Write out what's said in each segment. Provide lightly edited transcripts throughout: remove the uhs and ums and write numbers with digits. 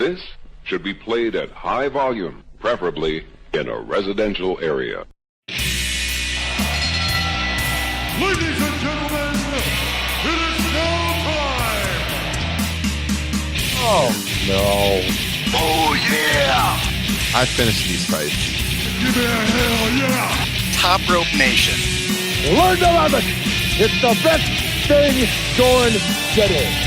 This should be played at high volume, preferably in a residential area. Ladies and gentlemen, it is now time! Oh, no. Oh, yeah! I finished these fights. Give me a hell yeah! Top Rope Nation. Learn to love it. It's the best thing going today.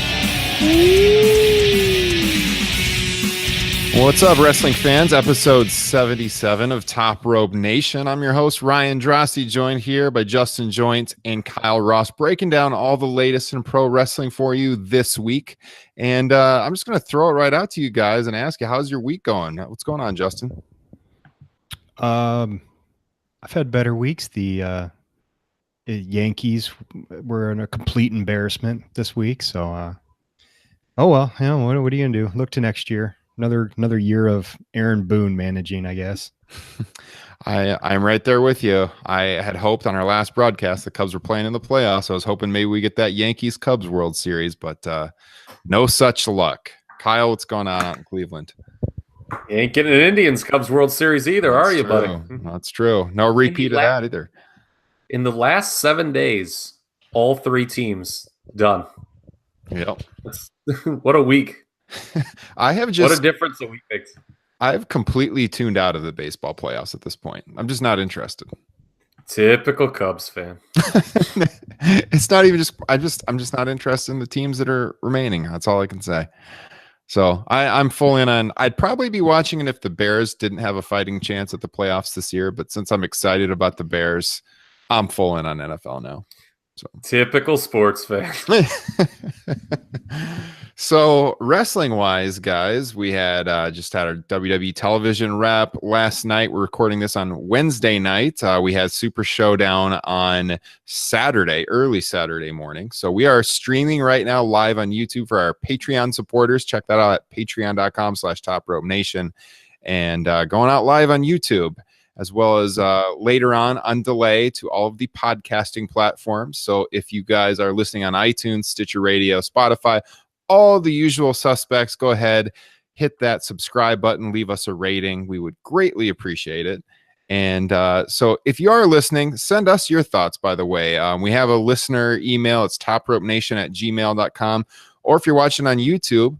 What's up, wrestling fans? Episode 77 of Top Rope Nation. I'm your host, Ryan Drossi, joined here by Justin Joint and Kyle Ross, breaking down all the latest in pro wrestling for you this week. And I'm just going to throw it right out to you guys and ask you, how's your week going? What's going on, Justin? I've had better weeks. The Yankees were in a complete embarrassment this week. So, oh well, yeah. What are you gonna do? Look to next year. Another year of Aaron Boone managing, I guess. I'm right there with you. I had hoped on our last broadcast the Cubs were playing in the playoffs. I was hoping maybe we get that Yankees Cubs World Series, but no such luck. Kyle, what's going on out in Cleveland? You ain't getting an Indians Cubs World Series either, That's are you, true. buddy? That's true. No repeat of that either. In the last 7 days, all three teams done. Yep. What a week. What a difference a week makes. I've completely tuned out of the baseball playoffs at this point. I'm just not interested. Typical Cubs fan. It's not even just I'm just not interested in the teams that are remaining. That's all I can say. So I'm full in on. I'd probably be watching it if the Bears didn't have a fighting chance at the playoffs this year. But since I'm excited about the Bears, I'm full in on NFL now. So typical sports fan. So wrestling wise, guys, we had just had our WWE television wrap last night. We're recording this on Wednesday night. We had Super Showdown on Saturday, early Saturday morning. So we are streaming right now live on YouTube for our Patreon supporters. Check that out at patreon.com/TopRopeNation and going out live on YouTube, as well as later on delay to all of the podcasting platforms. So if you guys are listening on iTunes, Stitcher Radio, Spotify, all the usual suspects, go ahead, hit that subscribe button, leave us a rating. We would greatly appreciate it. And so if you are listening, send us your thoughts, by the way. We have a listener email. It's topropenation@gmail.com. Or if you're watching on YouTube,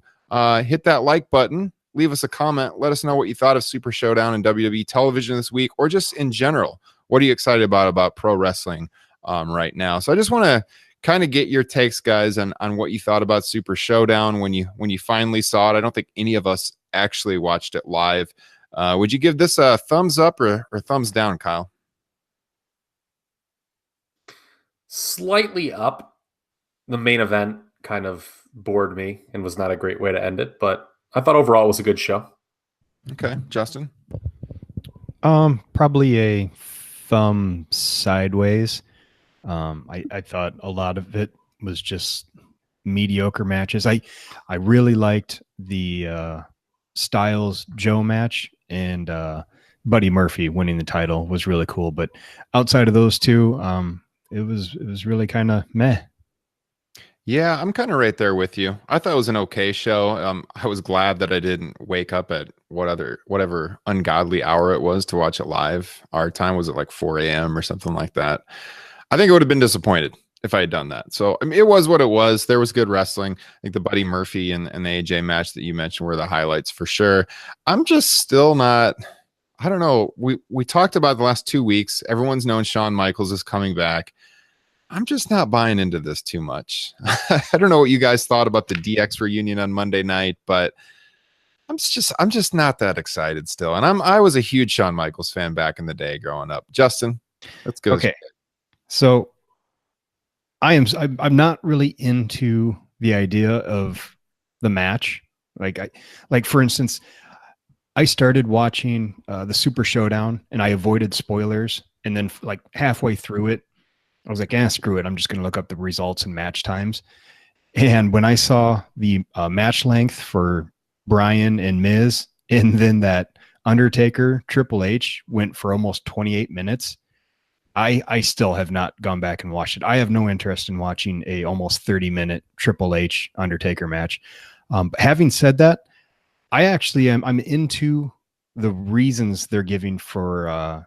hit that like button. Leave us a comment. Let us know what you thought of Super Showdown and WWE television this week, or just in general. What are you excited about pro wrestling right now? So I just want to kind of get your takes, guys, on what you thought about Super Showdown when you finally saw it. I don't think any of us actually watched it live. Would you give this a thumbs up or thumbs down, Kyle? Slightly up. The main event kind of bored me and was not a great way to end it, but I thought overall it was a good show. Okay, Justin? Probably a thumb sideways. I thought a lot of it was just mediocre matches. I really liked the Styles Joe match, and Buddy Murphy winning the title was really cool. But outside of those two, it was really kind of meh. Yeah, I'm kind of right there with you. I thought it was an okay show. I was glad that I didn't wake up at whatever ungodly hour it was to watch it live. Our time was at like 4 a.m. or something like that. I think I would have been disappointed if I had done that. So I mean, it was what it was. There was good wrestling. I think the Buddy Murphy and the AJ match that you mentioned were the highlights for sure. I'm just still not. I don't know. We talked about the last 2 weeks. Everyone's known Shawn Michaels is coming back. I'm just not buying into this too much. I don't know what you guys thought about the DX reunion on Monday night, but I'm just not that excited still. And I was a huge Shawn Michaels fan back in the day growing up. Justin, let's go. Okay. So I'm not really into the idea of the match. Like for instance, I started watching the Super Showdown and I avoided spoilers. And then like halfway through it, I was like, screw it. I'm just going to look up the results and match times. And when I saw the match length for Bryan and Miz, and then that Undertaker TripleH went for almost 28 minutes, I still have not gone back and watched it. I have no interest in watching a almost 30-minute TripleH Undertaker match. But having said that, I actually am. I'm into the reasons they're giving for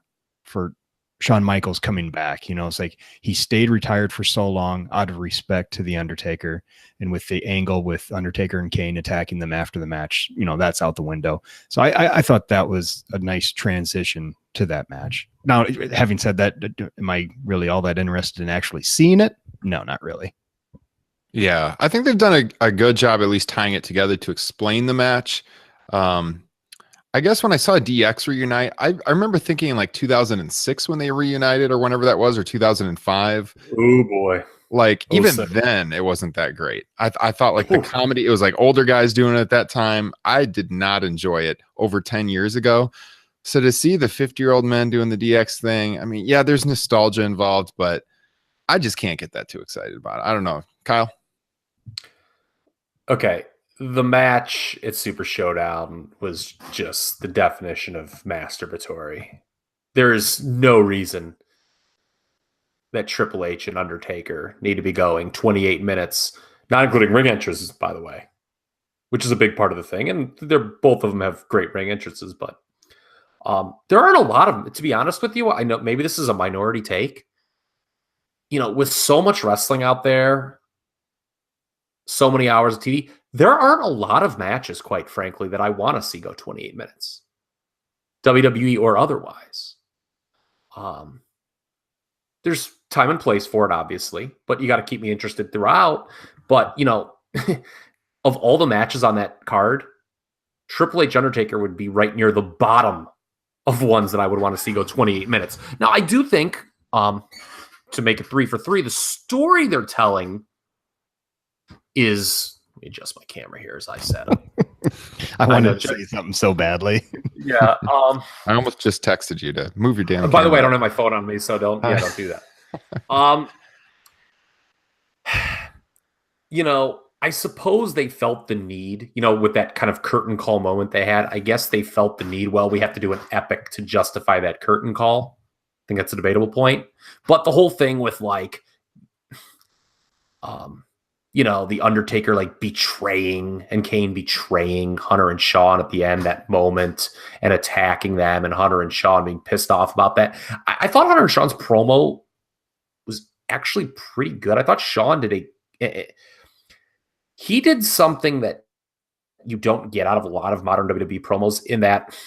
Shawn Michaels coming back. You know, it's like he stayed retired for so long out of respect to the Undertaker, and with the angle with Undertaker and Kane attacking them after the match, you know, that's out the window. So I thought that was a nice transition to that match. Now, having said that, am I really all that interested in actually seeing it? No, not really. Yeah, I think they've done a good job at least tying it together to explain the match. I guess when I saw DX reunite, I remember thinking like 2006 when they reunited or whenever that was, or 2005. Oh boy. Like even 07. then it wasn't that great. I thought like the comedy, it was like older guys doing it at that time. I did not enjoy it over 10 years ago. So to see the 50-year-old men doing the DX thing, I mean, yeah, there's nostalgia involved, but I just can't get that too excited about it. I don't know. Kyle? Okay. The match at Super Showdown was just the definition of masturbatory. There is no reason that Triple H and Undertaker need to be going 28 minutes, not including ring entrances, by the way, which is a big part of the thing. And both of them have great ring entrances, but there aren't a lot of them. To be honest with you, I know maybe this is a minority take. You know, with so much wrestling out there, so many hours of TV, there aren't a lot of matches, quite frankly, that I want to see go 28 minutes, WWE or otherwise. There's time and place for it, obviously, but you got to keep me interested throughout. But, you know, of all the matches on that card, Triple H Undertaker would be right near the bottom of ones that I would want to see go 28 minutes. Now, I do think, to make it 3 for 3, the story they're telling is... Let me adjust my camera here as I said it. I wanted to show you something so badly. Yeah. I almost just texted you to move your damn By the way, I camera. don't have my phone on me, so don't do that. You know, I suppose they felt the need, you know, with that kind of curtain call moment they had. I guess they felt the need. Well, we have to do an epic to justify that curtain call. I think that's a debatable point. But the whole thing with like, you know, the Undertaker like betraying and Kane betraying Hunter and Shawn at the end, that moment, and attacking them, and Hunter and Shawn being pissed off about that. I thought Hunter and Shawn's promo was actually pretty good. I thought Shawn he did something that you don't get out of a lot of modern WWE promos, in that,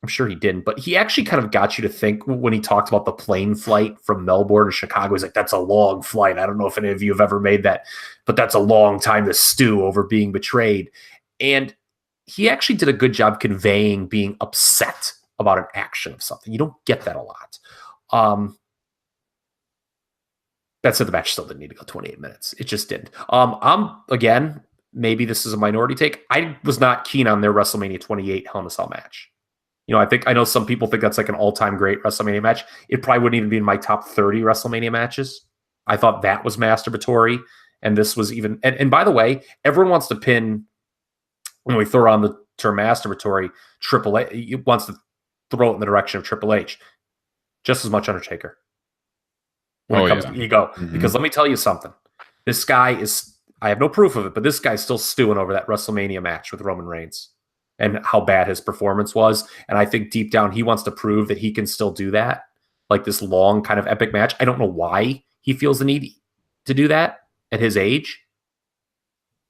I'm sure he didn't, but he actually kind of got you to think when he talked about the plane flight from Melbourne to Chicago. He's like, that's a long flight. I don't know if any of you have ever made that, but that's a long time to stew over being betrayed. And he actually did a good job conveying being upset about an action of something. You don't get that a lot. That said, the match still didn't need to go 28 minutes. It just didn't. Again, maybe this is a minority take. I was not keen on their WrestleMania 28 Hell in a Cell match. You know, I know some people think that's like an all-time great WrestleMania match. It probably wouldn't even be in my top 30 WrestleMania matches. I thought that was masturbatory, and this was even... And by the way, everyone wants to pin, when we throw around the term masturbatory, Triple H wants to throw it in the direction of Triple H. Just as much Undertaker when it comes to ego. Mm-hmm. Because let me tell you something. This guy is... I have no proof of it, but this guy's still stewing over that WrestleMania match with Roman Reigns and how bad his performance was. And I think deep down, he wants to prove that he can still do that, like this long kind of epic match. I don't know why he feels the need to do that at his age.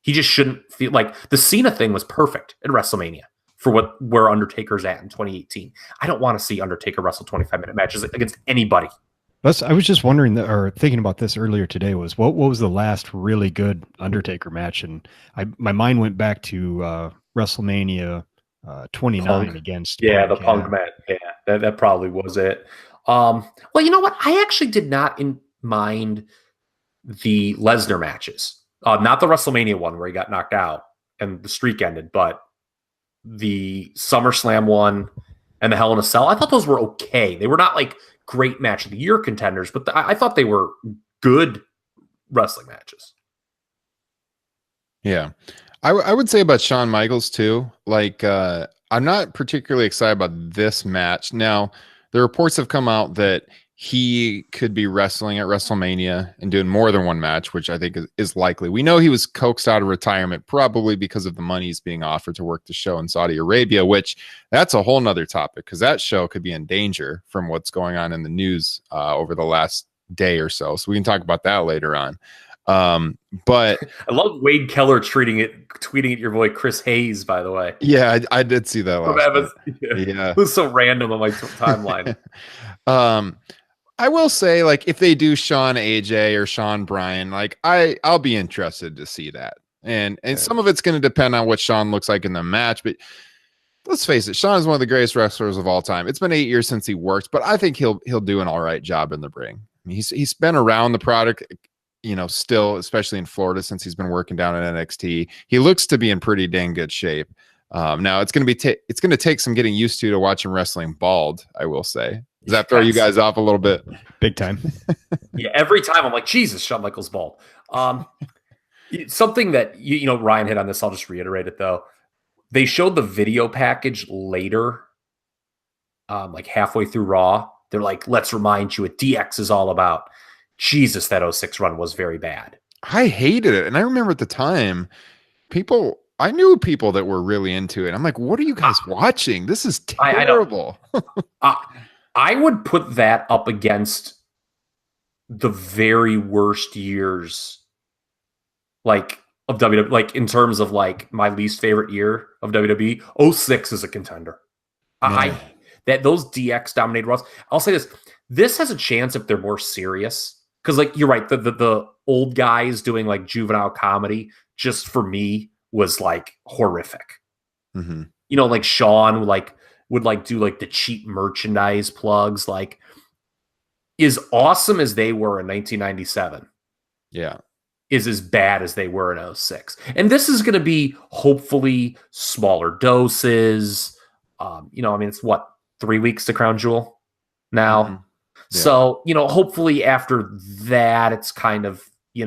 He just shouldn't feel like... The Cena thing was perfect at WrestleMania for where Undertaker's at in 2018. I don't want to see Undertaker wrestle 25-minute matches against anybody. I was just wondering, or thinking about this earlier today, was what was the last really good Undertaker match? And my mind went back to WrestleMania 29 Punk. Against the Punk match. Yeah, that probably was it. Well, you know what? I actually did not mind the Lesnar matches. Not the WrestleMania one where he got knocked out and the streak ended, but the SummerSlam one and the Hell in a Cell. I thought those were okay. They were not like great match of the year contenders, but I thought they were good wrestling matches. Yeah. I would say about Shawn Michaels too. Like, I'm not particularly excited about this match. Now, the reports have come out that he could be wrestling at WrestleMania and doing more than one match, which I think is likely. We know he was coaxed out of retirement, probably because of the money he's being offered to work the show in Saudi Arabia, which that's a whole nother topic because that show could be in danger from what's going on in the news over the last day or so. So we can talk about that later on. But I love Wade Keller tweeting at your boy Chris Hayes, by the way. Yeah, I did see that last night. Yeah. It was so random on my timeline. I will say, like, if they do Shawn AJ or Shawn Bryan, like I'll be interested to see that. And some of it's going to depend on what Shawn looks like in the match, but let's face it, Shawn is one of the greatest wrestlers of all time. It's been 8 years since he worked, but I think he'll do an all right job in the ring. I mean, he's been around the product, still, especially in Florida, since he's been working down at NXT. He looks to be in pretty dang good shape. Now it's going to be it's going to take some getting used to watch him wrestling bald, I will say. Does that throw you guys off a little bit? Big time. Yeah, every time I'm like, Jesus, Shawn Michaels bald. Something that Ryan hit on this, I'll just reiterate it though. They showed the video package later, like halfway through Raw. They're like, let's remind you what DX is all about. Jesus, that 06 run was very bad. I hated it. And I remember at the time, I knew people that were really into it. I'm like, what are you guys watching? This is terrible. I would put that up against the very worst years, like of WWE, like in terms of like my least favorite year of WWE. 06 is a contender. Those DX dominated Raws. I'll say this has a chance if they're more serious. Because like you're right, the old guys doing like juvenile comedy just for me was like horrific. Mm-hmm. Like Shawn would do like the cheap merchandise plugs, like as awesome as they were in 1997. Yeah. Is as bad as they were in 06. And this is going to be hopefully smaller doses. I mean, it's what, 3 weeks to Crown Jewel now. Mm-hmm. Yeah. So, hopefully after that, it's kind of, we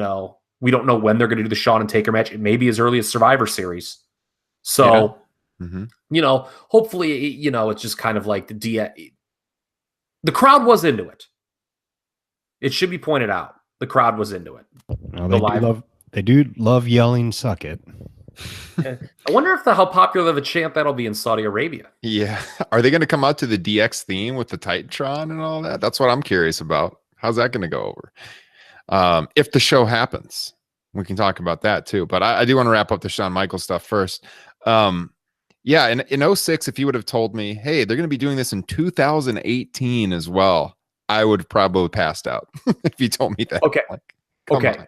don't know when they're going to do the Shawn and Taker match. It may be as early as Survivor Series. So, hopefully, it's just kind of like the crowd was into it. It should be pointed out. The crowd was into it. Well, they do love yelling, suck it. I wonder how popular of a chant that'll be in Saudi Arabia. Yeah. Are they going to come out to the DX theme with the Titantron and all that? That's what I'm curious about. How's that going to go over? If the show happens, we can talk about that too. But I do want to wrap up the Shawn Michaels stuff first. Yeah. In 06, if you would have told me, hey, they're going to be doing this in 2018 as well, I would have probably passed out if you told me that. Okay. Okay.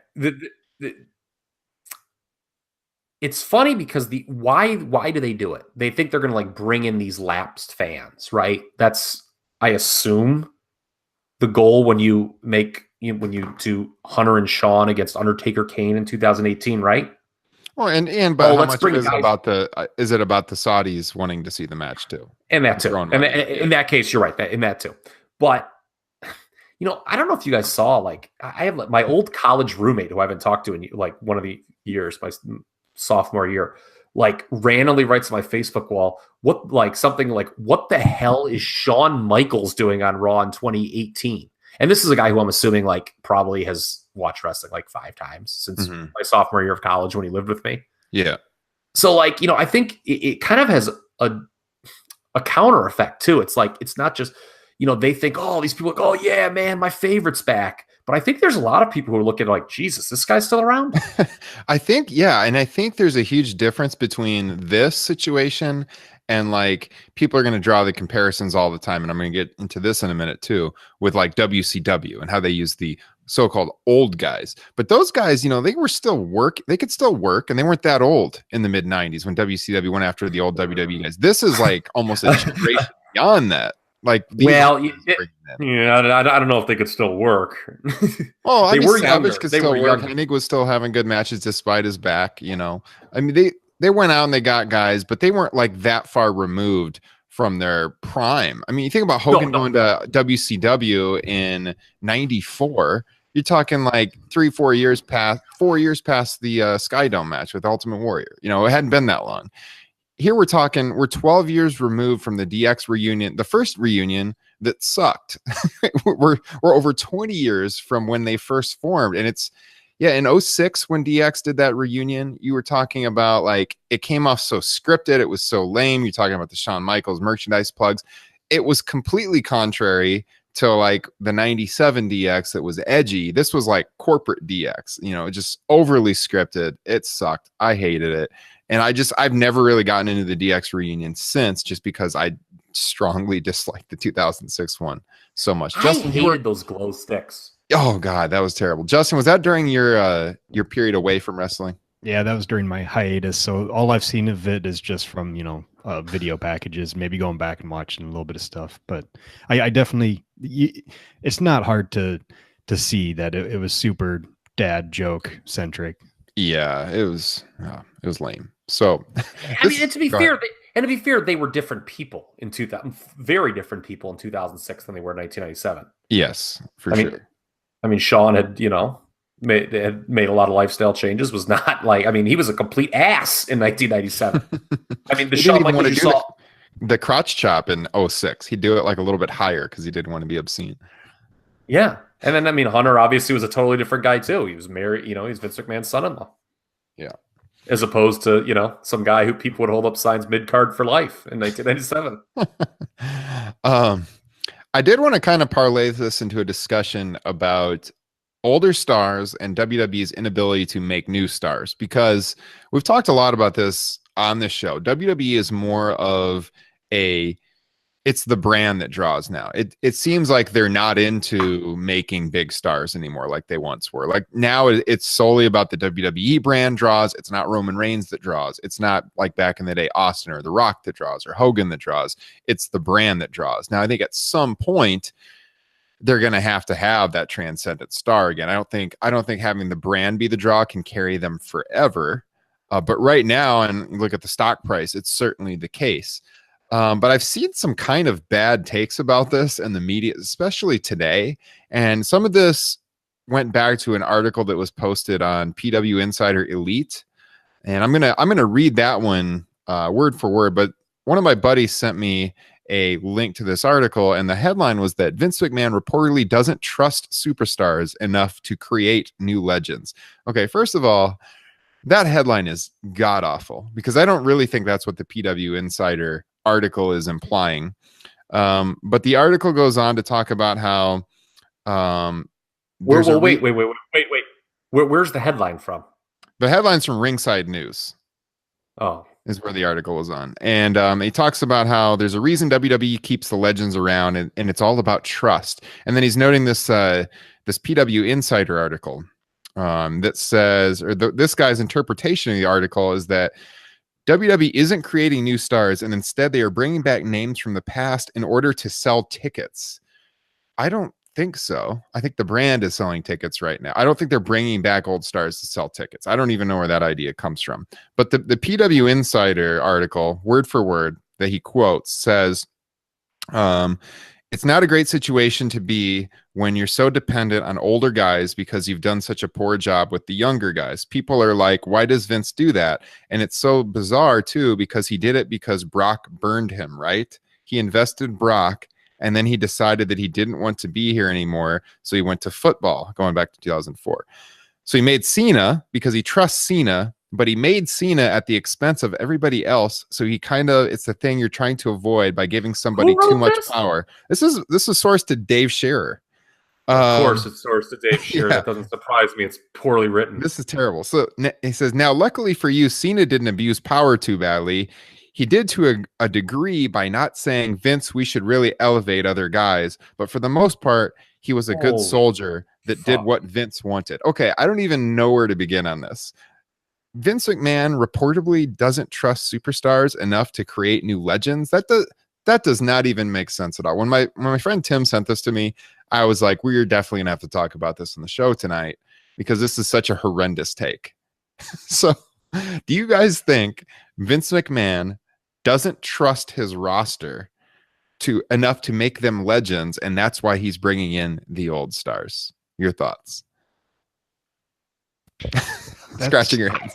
It's funny because why do they do it? They think they're going to like bring in these lapsed fans, right? That's, I assume, the goal when you do Hunter and Shawn against Undertaker Kane in 2018 , right? Well, but how much is it about the Saudis wanting to see the match too? And that too. And in that case, you're right. In that too. But I don't know if you guys saw, like, I have my old college roommate who I haven't talked to in like one of the years, my sophomore year, like randomly writes on my Facebook wall, what the hell is Shawn Michaels doing on Raw in 2018? And this is a guy who I'm assuming like probably has watched wrestling like 5 times since my sophomore year of college when he lived with me. Yeah. So like, I think it kind of has a counter effect too. It's like, it's not just, they think, oh, these people, oh yeah, man, my favorite's back. But I think there's a lot of people who are looking like, Jesus, this guy's still around. I think, yeah. And I think there's a huge difference between this situation and like people are going to draw the comparisons all the time. And I'm going to get into this in a minute too, with like WCW and how they use the so-called old guys. But those guys, they were still they could still work, and they weren't that old in the mid 90s when WCW went after the old WWE guys. This is like almost a generation beyond that. Like, well, I don't know if they could still work. Oh, I mean, Savage could still work. Hennig was still having good matches despite his back. I mean, they went out and they got guys, but they weren't like that far removed from their prime. I mean, you think about Hogan going to WCW in '94. You're talking like 4 years past the Skydome match with Ultimate Warrior. It hadn't been that long. Here we're 12 years removed from the DX reunion, the first reunion that sucked. we're over 20 years from when they first formed, and it's in 06 when DX did that reunion, you were talking about like it came off so scripted, it was so lame. You're talking about the Shawn Michaels merchandise plugs. It was completely contrary to like the 97 DX that was edgy. This was like corporate DX, just overly scripted. It sucked. I hated it. And I've never really gotten into the DX reunion since, just because I strongly disliked the 2006 one so much. Justin, I hated those glow sticks. Oh God, that was terrible. Justin, was that during your period away from wrestling? Yeah, that was during my hiatus. So all I've seen of it is just from, video packages, maybe going back and watching a little bit of stuff. But I definitely, it's not hard to see that it was super dad joke centric. Yeah, it was lame. So, I mean, and to be fair, they were different people in 2000, very different people in 2006 than they were in 1997. Yes, for sure. I mean, Shawn had, made a lot of lifestyle changes. Was not like, I mean, he was a complete ass in 1997. I mean, the Shawn Michaels you saw. The crotch chop in 06. He'd do it like a little bit higher because he didn't want to be obscene. Yeah. And then, I mean, Hunter obviously was a totally different guy too. He was married, he's Vince McMahon's son-in-law. Yeah. As opposed to, some guy who people would hold up signs mid-card for life in 1997. I did want to kind of parlay this into a discussion about older stars and WWE's inability to make new stars, because we've talked a lot about this on this show. WWE is more of it's the brand that draws now. It seems like they're not into making big stars anymore like they once were. Like now it's solely about the WWE brand draws. It's not Roman Reigns that draws. It's not like back in the day Austin or The Rock that draws or Hogan that draws. It's the brand that draws. Now I think at some point they're going to have that transcendent star again. I don't think having the brand be the draw can carry them forever. But right now, and look at the stock price, it's certainly the case. But I've seen some kind of bad takes about this in the media, especially today. And some of this went back to an article that was posted on PW Insider Elite. And I'm gonna read that one word for word. But one of my buddies sent me a link to this article, and the headline was that Vince McMahon reportedly doesn't trust superstars enough to create new legends. Okay, first of all, that headline is god awful, because I don't really think that's what the PW Insider article is implying. But the article goes on to talk about how wait. Where's the headline from? The headline's from Ringside News. Oh, is where the article was on. And he talks about how there's a reason WWE keeps the legends around, and it's all about trust. And then he's noting this PW Insider article that says, this guy's interpretation of the article is that WWE isn't creating new stars, and instead they are bringing back names from the past in order to sell tickets. I don't think so. I think the brand is selling tickets right now. I don't think they're bringing back old stars to sell tickets. I don't even know where that idea comes from. But the PW Insider article, word for word, that he quotes says, it's not a great situation to be when you're so dependent on older guys because you've done such a poor job with the younger guys. People are like, why does Vince do that? And it's so bizarre too, because he did it because Brock burned him, right? He invested Brock, and then he decided that he didn't want to be here anymore. So he went to football, going back to 2004. So he made Cena because he trusts Cena, but he made Cena at the expense of everybody else. So he it's the thing you're trying to avoid by giving somebody too much power. This is sourced to Dave Scherer. Of course it's sourced to Dave Scherer. Yeah. That doesn't surprise me. It's poorly written. This is terrible. So he says, now, luckily for you, Cena didn't abuse power too badly. He did to a degree by not saying, Vince, we should really elevate other guys. But for the most part, he was a good soldier that did what Vince wanted. Okay, I don't even know where to begin on this. Vince McMahon reportedly doesn't trust superstars enough to create new legends. That does not even make sense at all. When my friend Tim sent this to me, I was like, we're definitely gonna have to talk about this on the show tonight, because this is such a horrendous take. So do you guys think Vince McMahon doesn't trust his roster enough to make them legends, and that's why he's bringing in the old stars? Your thoughts? Scratching your head.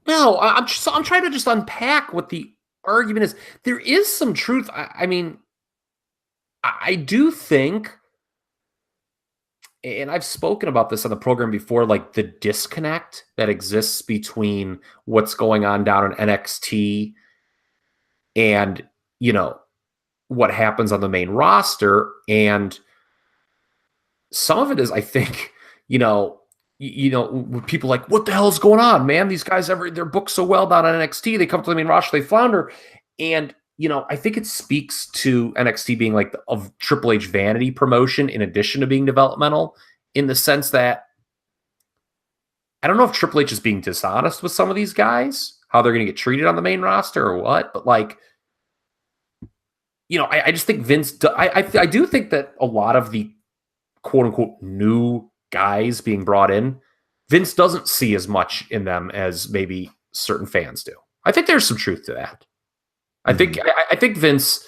No, I'm trying to just unpack what the argument is. There is some truth. I mean, I do think, and I've spoken about this on the program before, like the disconnect that exists between what's going on down in NXT and, you know, what happens on the main roster. And some of it is, I think, people like, what the hell is going on, man? These guys, they're booked so well down on NXT. They come to the main roster, they flounder. And, I think it speaks to NXT being like of Triple H vanity promotion in addition to being developmental, in the sense that I don't know if Triple H is being dishonest with some of these guys, how they're going to get treated on the main roster or what, but like, I just think Vince, I do think that a lot of the quote unquote new guys being brought in, Vince doesn't see as much in them as maybe certain fans do. I think there's some truth to that. I think Vince,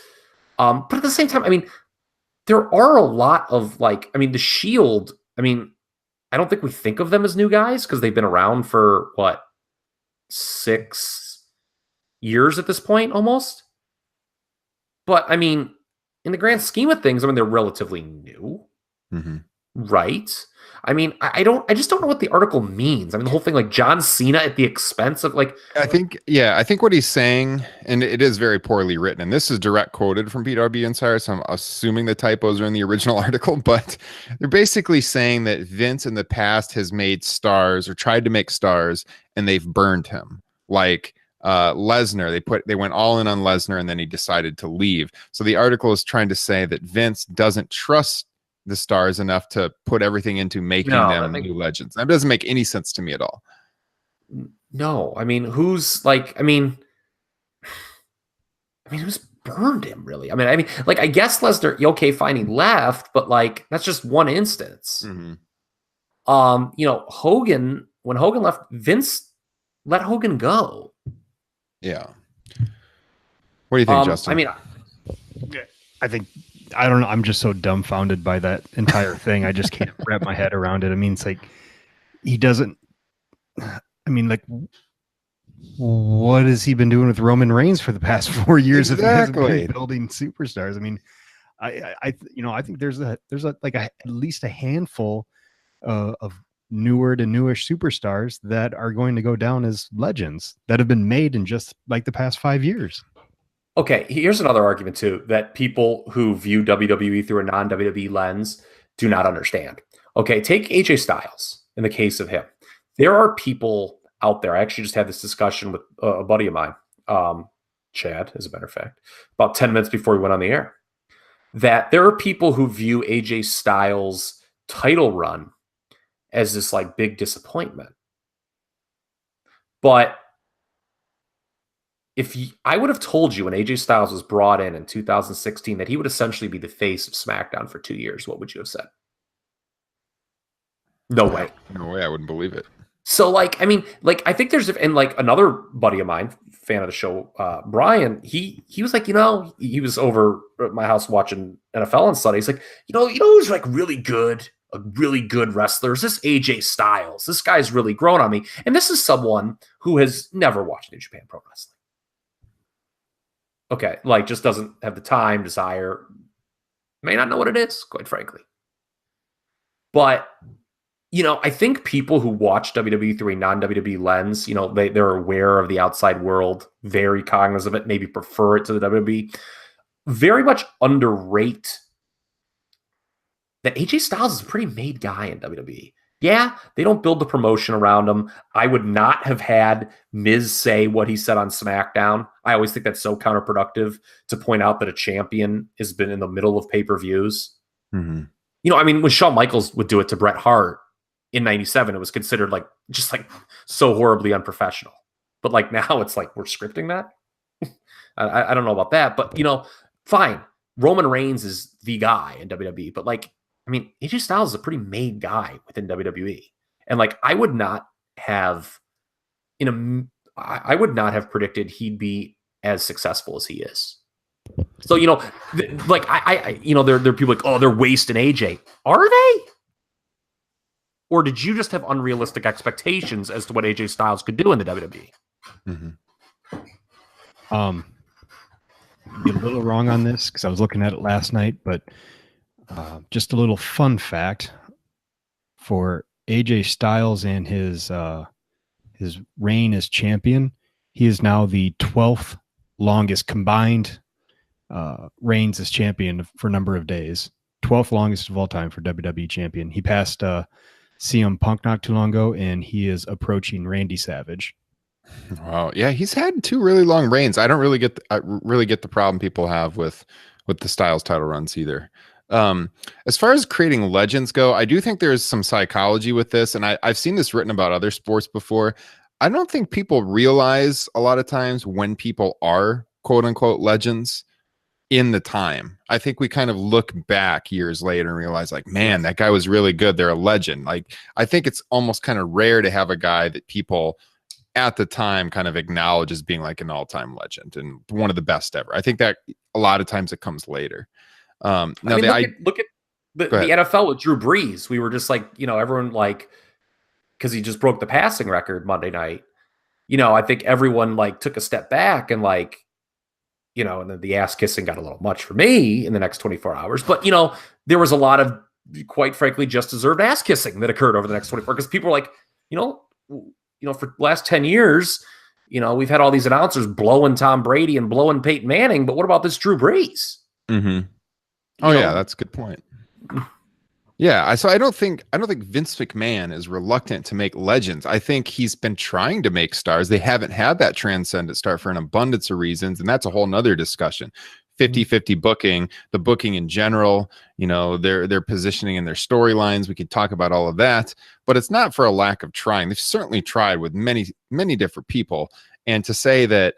but at the same time, I mean, there are a lot of the Shield. I mean, I don't think we think of them as new guys because they've been around for 6 years at this point, almost. But I mean, in the grand scheme of things, I mean, they're relatively new, right? I mean, I just don't know what the article means. I mean, the whole thing, like John Cena at the expense of I think what he's saying, and it is very poorly written, and this is direct quoted from PW Insider, so I'm assuming the typos are in the original article, but they're basically saying that Vince in the past has made stars or tried to make stars, and they've burned him. Like Lesnar, they went all in on Lesnar, and then he decided to leave. So the article is trying to say that Vince doesn't trust the stars enough to put everything into making them new legends. That doesn't make any sense to me at all. No, I mean, who's burned him really? I mean, I guess Lesnar, okay, fine, he left, but that's just one instance. Hogan, when Hogan left, Vince let Hogan go. Yeah. What do you think, Justin? I mean, I don't know. I'm just so dumbfounded by that entire thing. I just can't wrap my head around it. I mean, it's like he doesn't. I mean, what has he been doing with Roman Reigns for the past 4 years? Exactly. If he hasn't been building superstars. I mean, I think there's at least a handful of newer to newish superstars that are going to go down as legends that have been made in just like the past 5 years. Okay, here's another argument too that people who view WWE through a non-WWE lens do not understand. Okay, take AJ Styles in the case of him. There are people out there. I actually just had this discussion with a buddy of mine, Chad, as a matter of fact, about 10 minutes before we went on the air, that there are people who view AJ Styles' title run as this big disappointment. But I would have told you when AJ Styles was brought in 2016 that he would essentially be the face of SmackDown for 2 years, what would you have said? No way. No way. I wouldn't believe it. So I think there's, and another buddy of mine, fan of the show, Bryan, he was he was over at my house watching NFL on Sunday. He's like, who's really good, a really good wrestler is this AJ Styles. This guy's really grown on me. And this is someone who has never watched New Japan Pro Wrestling. Okay, just doesn't have the time, desire, may not know what it is, quite frankly. But, I think people who watch WWE through a non-WWE lens, they're aware of the outside world, very cognizant of it, maybe prefer it to the WWE, very much underrate that AJ Styles is a pretty made guy in WWE. Yeah, they don't build the promotion around him. I would not have had Miz say what he said on SmackDown. I always think that's so counterproductive to point out that a champion has been in the middle of pay-per-views. Mm-hmm. When Shawn Michaels would do it to Bret Hart in 97, it was considered so horribly unprofessional. But now it's we're scripting that. I don't know about that, but fine. Roman Reigns is the guy in WWE, but AJ Styles is a pretty made guy within WWE. And I would not have predicted he'd be as successful as he is. So, there are people oh, they're wasting AJ. Are they? Or did you just have unrealistic expectations as to what AJ Styles could do in the WWE? Mm-hmm. be a little wrong on this because I was looking at it last night, but just a little fun fact for AJ Styles and his reign as champion. He is now the 12th longest combined reigns as champion for number of days. 12th longest of all time for WWE champion. He passed CM Punk not too long ago, and he is approaching Randy Savage. Wow. Yeah, he's had 2 really long reigns. I don't really get the problem people have with the Styles title runs either. As far as creating legends go, I do think there's some psychology with this, and I've seen this written about other sports before. I don't think people realize a lot of times when people are quote unquote legends in the time. I think we kind of look back years later and realize like, man, that guy was really good. They're a legend. Like, I think it's almost kind of rare to have a guy that people at the time kind of acknowledge as being like an all-time legend and one of the best ever. I think that a lot of times it comes later. Now look at the NFL with Drew Brees. We were just like, everyone like, because he just broke the passing record Monday night. I think everyone like took a step back and like, and then the ass kissing got a little much for me in the next 24 hours. But, there was a lot of, quite frankly, just deserved ass kissing that occurred over the next 24 because people were like, for the last 10 years, we've had all these announcers blowing Tom Brady and blowing Peyton Manning. But what about this Drew Brees? Mm-hmm. Oh, yeah, that's a good point. Yeah, so I don't think Vince McMahon is reluctant to make legends. I think he's been trying to make stars. They haven't had that transcendent star for an abundance of reasons, and that's a whole nother discussion. 50-50 booking, the booking in general, their positioning and their storylines. We could talk about all of that, but it's not for a lack of trying. They've certainly tried with many, many different people. And to say that,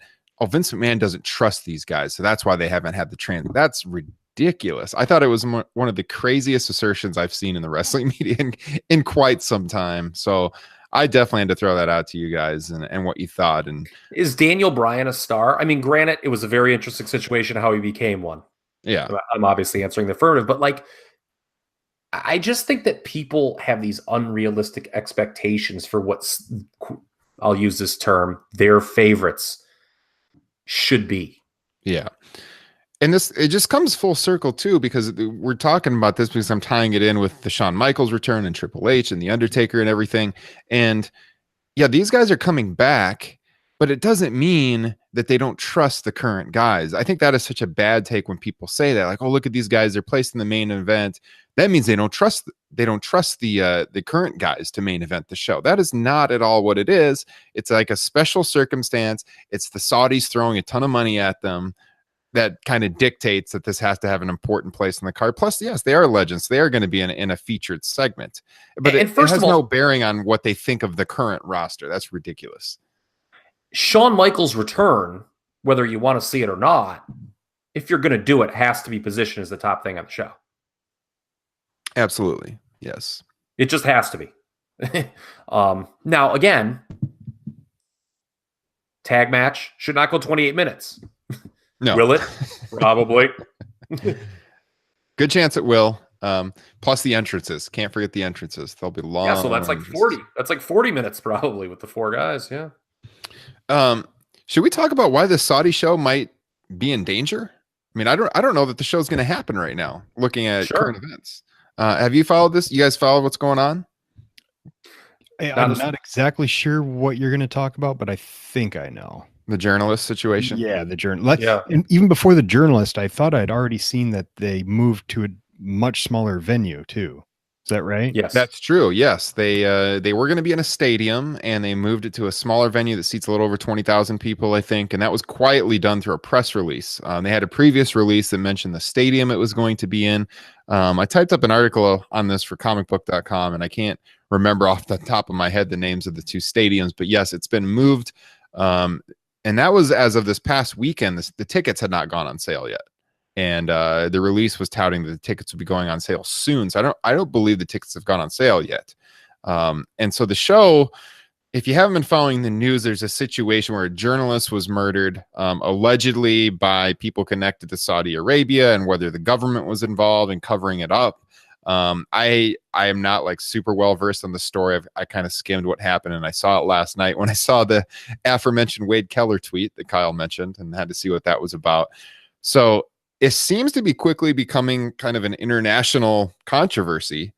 Vince McMahon doesn't trust these guys, so that's why they haven't had the that's ridiculous. I thought it was one of the craziest assertions I've seen in the wrestling media in quite some time. So I definitely had to throw that out to you guys and what you thought. And is Daniel Bryan a star? I mean, granted, it was a very interesting situation how he became one. Yeah. I'm obviously answering the affirmative, but like, I just think that people have these unrealistic expectations for what's, I'll use this term, their favorites should be. Yeah. And it just comes full circle too, because we're talking about this because I'm tying it in with the Shawn Michaels return and TripleH and the Undertaker and everything. And yeah, these guys are coming back, but it doesn't mean that they don't trust the current guys. I think that is such a bad take when people say that, like, oh, look at these guys, they're placed in the main event. That means they don't trust the current guys to main event the show. That is not at all what it is. It's like a special circumstance. It's the Saudis throwing a ton of money at them that kind of dictates that this has to have an important place in the card. Plus, yes, they are legends. They are going to be in a featured segment. But it has no bearing on what they think of the current roster. That's ridiculous. Shawn Michaels' return, whether you want to see it or not, if you're going to do it, has to be positioned as the top thing on the show. Absolutely. Yes. It just has to be. Now, again, tag match should not go 28 minutes. No. Will it? Probably. Good chance it will. Plus the entrances. Can't forget the entrances. They'll be long. Yeah, so that's like 40. That's like 40 minutes probably with the 4 guys. Yeah. Should we talk about why the Saudi show might be in danger? I mean, I don't know that the show's going to happen right now, looking at current events. Have you followed this? You guys followed what's going on? I'm not exactly sure what you're going to talk about, but I think I know. The journalist situation? Yeah, the journalist. Yeah. And even before the journalist, I thought I'd already seen that they moved to a much smaller venue too. Is that right? Yes. That's true. Yes. They were going to be in a stadium and they moved it to a smaller venue that seats a little over 20,000 people, I think. And that was quietly done through a press release. They had a previous release that mentioned the stadium it was going to be in. I typed up an article on this for comicbook.com and I can't remember off the top of my head the names of the 2 stadiums, but yes, it's been moved. And that was as of this past weekend. The tickets had not gone on sale yet. And the release was touting that the tickets would be going on sale soon. So I don't believe the tickets have gone on sale yet. And so the show, if you haven't been following the news, there's a situation where a journalist was murdered, allegedly by people connected to Saudi Arabia, and whether the government was involved in covering it up. I am not like super well versed on the story. I kind of skimmed what happened, and I saw it last night when I saw the aforementioned Wade Keller tweet that Kyle mentioned, and had to see what that was about. So it seems to be quickly becoming kind of an international controversy.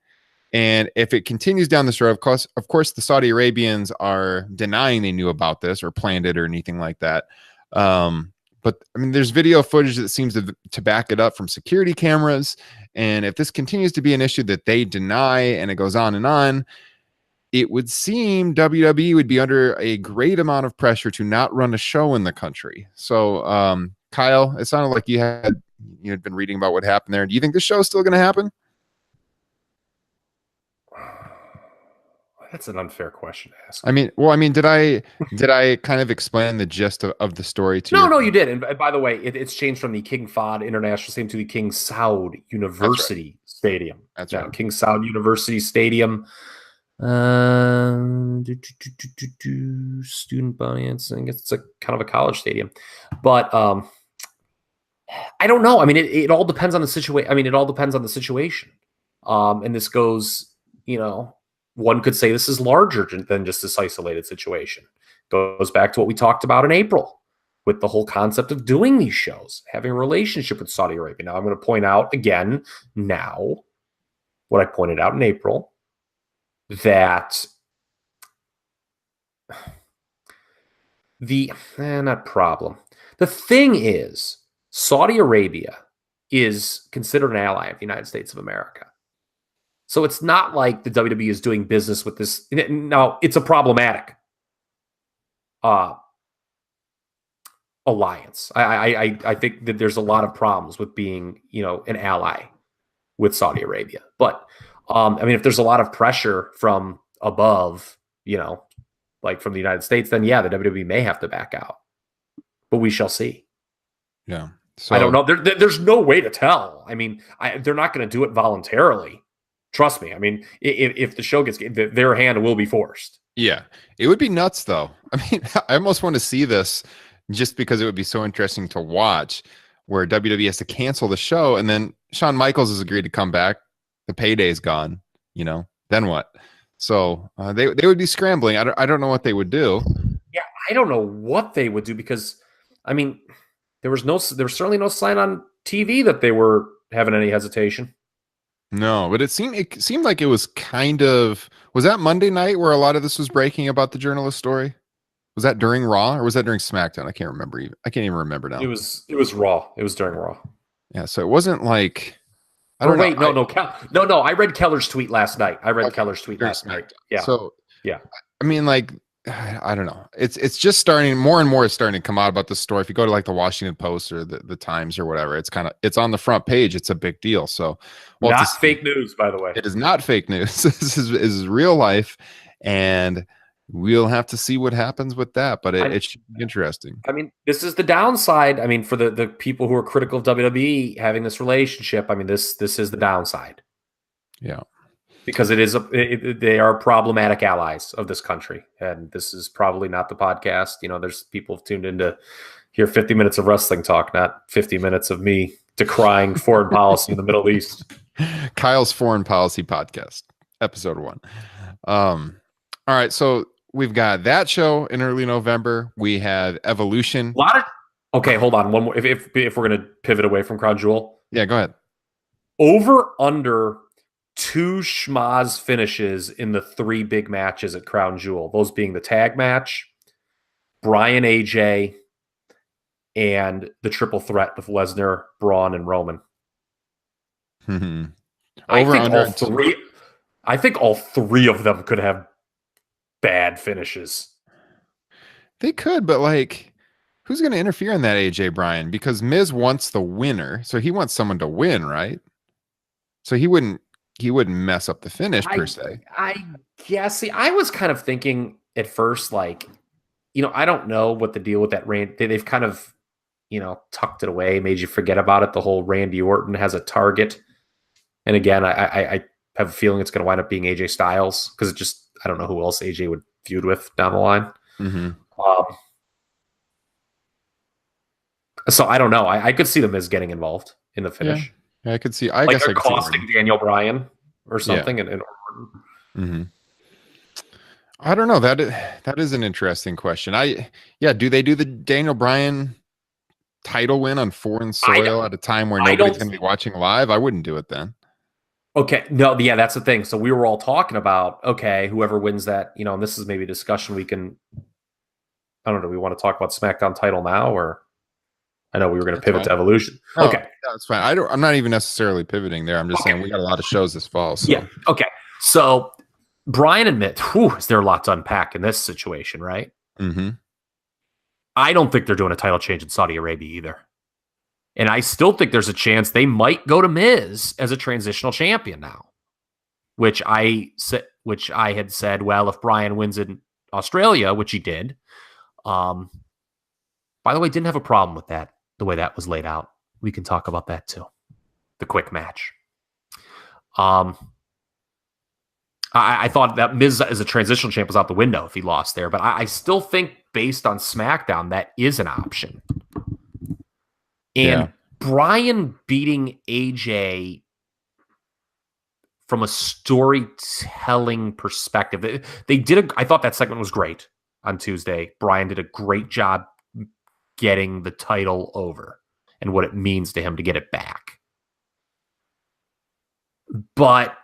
And if it continues down this road, of course, the Saudi Arabians are denying they knew about this or planned it or anything like that. But I mean, there's video footage that seems to back it up from security cameras. And if this continues to be an issue that they deny and it goes on, it would seem WWE would be under a great amount of pressure to not run a show in the country. So, Kyle, it sounded like you had been reading about what happened there. Do you think the show is still going to happen? That's an unfair question to ask. I mean, did I kind of explain the gist of the story to you? No, you did. And by the way, it's changed from the King Fahd International Stadium to the King Saud University Stadium. That's right. King Saud University Stadium. Student audience. I think it's a kind of a college stadium, but I don't know. I mean, it all depends on the situation. I mean, it all depends on the situation. And this goes, one could say this is larger than just this isolated situation. Goes back to what we talked about in April with the whole concept of doing these shows, having a relationship with Saudi Arabia. Now, I'm going to point out again now what I pointed out in April, that the thing is, Saudi Arabia is considered an ally of the United States of America. So it's not like the WWE is doing business with this. Now, it's a problematic alliance. I think that there's a lot of problems with being, an ally with Saudi Arabia. But, I mean, if there's a lot of pressure from above, like from the United States, then yeah, the WWE may have to back out. But we shall see. Yeah. So I don't know. There's no way to tell. I mean, they're not going to do it voluntarily. Trust me. I mean, if the show gets, their hand will be forced. Yeah, it would be nuts, though. I mean, I almost want to see this just because it would be so interesting to watch, where WWE has to cancel the show, and then Shawn Michaels has agreed to come back. The payday's gone. Then what? So they would be scrambling. I don't know what they would do. Yeah, I don't know what they would do, because, I mean, there was certainly no sign on TV that they were having any hesitation. No, but it seemed like it was was that Monday night where a lot of this was breaking about the journalist story? Was that during Raw or was that during SmackDown? I can't remember. I can't even remember now. It was Raw. It was during Raw. Yeah, so it wasn't like I don't know. Wait, no. I read Keller's tweet last night. Keller's tweet last night. Yeah. So yeah, I mean, like, I don't know. It's just starting, more and more is starting to come out about this story. If you go to like the Washington Post or the Times or whatever, it's on the front page. It's a big deal. So not fake news, by the way. It is not fake news. This is real life, and we'll have to see what happens with that. But it should be interesting. I mean, this is the downside. I mean, for the people who are critical of WWE having this relationship, I mean, this is the downside. Yeah. Because they are problematic allies of this country. And this is probably not the podcast. There's people tuned in to hear 50 minutes of wrestling talk, not 50 minutes of me decrying foreign policy in the Middle East. Kyle's Foreign Policy Podcast, episode 1. All right. So we've got that show in early November. We have Evolution. Okay, hold on. One more. If we're going to pivot away from Crown Jewel. Yeah, go ahead. Over under 2 schmaz finishes in the 3 big matches at Crown Jewel. Those being the tag match, Bryan, AJ, and the triple threat with Lesnar, Braun, and Roman. I think all three of them could have bad finishes. They could, but like, who's going to interfere in that AJ Bryan? Because Miz wants the winner, so he wants someone to win, right? So he wouldn't mess up the finish per se. I guess. See, I was kind of thinking at first, like, I don't know what the deal with that they've kind of, tucked it away, made you forget about it. The whole Randy Orton has a target. And again, I have a feeling it's going to wind up being AJ Styles, because I don't know who else AJ would feud with down the line. Mm-hmm. So I don't know. I could see the Miz getting involved in the finish. Yeah, I could see. I guess they're costing Daniel Bryan or something. Yeah. Mm-hmm. I don't know. That is an interesting question. Do they do the Daniel Bryan title win on foreign soil at a time where nobody's going to be watching live, I wouldn't do it then. Okay. No, yeah, that's the thing. So we were all talking about, okay, whoever wins that, and this is maybe a discussion we can, I don't know, do we want to talk about SmackDown title now, or I know we were going to pivot to Evolution. Oh, okay. That's fine. I'm not even necessarily pivoting there. I'm just saying we got a lot of shows this fall. So. Yeah. Okay. So Bryan and Miz, is there a lot to unpack in this situation, right? Mm-hmm. I don't think they're doing a title change in Saudi Arabia either. And I still think there's a chance they might go to Miz as a transitional champion now, which I had said, well, if Bryan wins in Australia, which he did, by the way, didn't have a problem with that, the way that was laid out. We can talk about that too. The quick match. I thought that Miz as a transitional champ was out the window if he lost there, but I still think based on SmackDown, that is an option. And Bryan beating AJ from a storytelling perspective, I thought that segment was great on Tuesday. Bryan did a great job getting the title over and what it means to him to get it back. But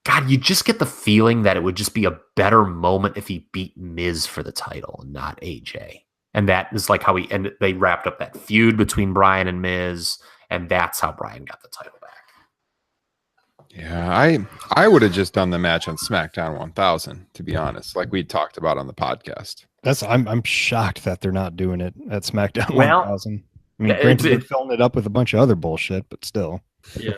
God, you just get the feeling that it would just be a better moment if he beat Miz for the title and not AJ. And that is like how they wrapped up that feud between Bryan and Miz, and that's how Bryan got the title back. Yeah, I would have just done the match on SmackDown 1000, to be honest, like we talked about on the podcast. I'm shocked that they're not doing it at SmackDown 1000. I mean, granted, they're filling it up with a bunch of other bullshit, but still. Yeah.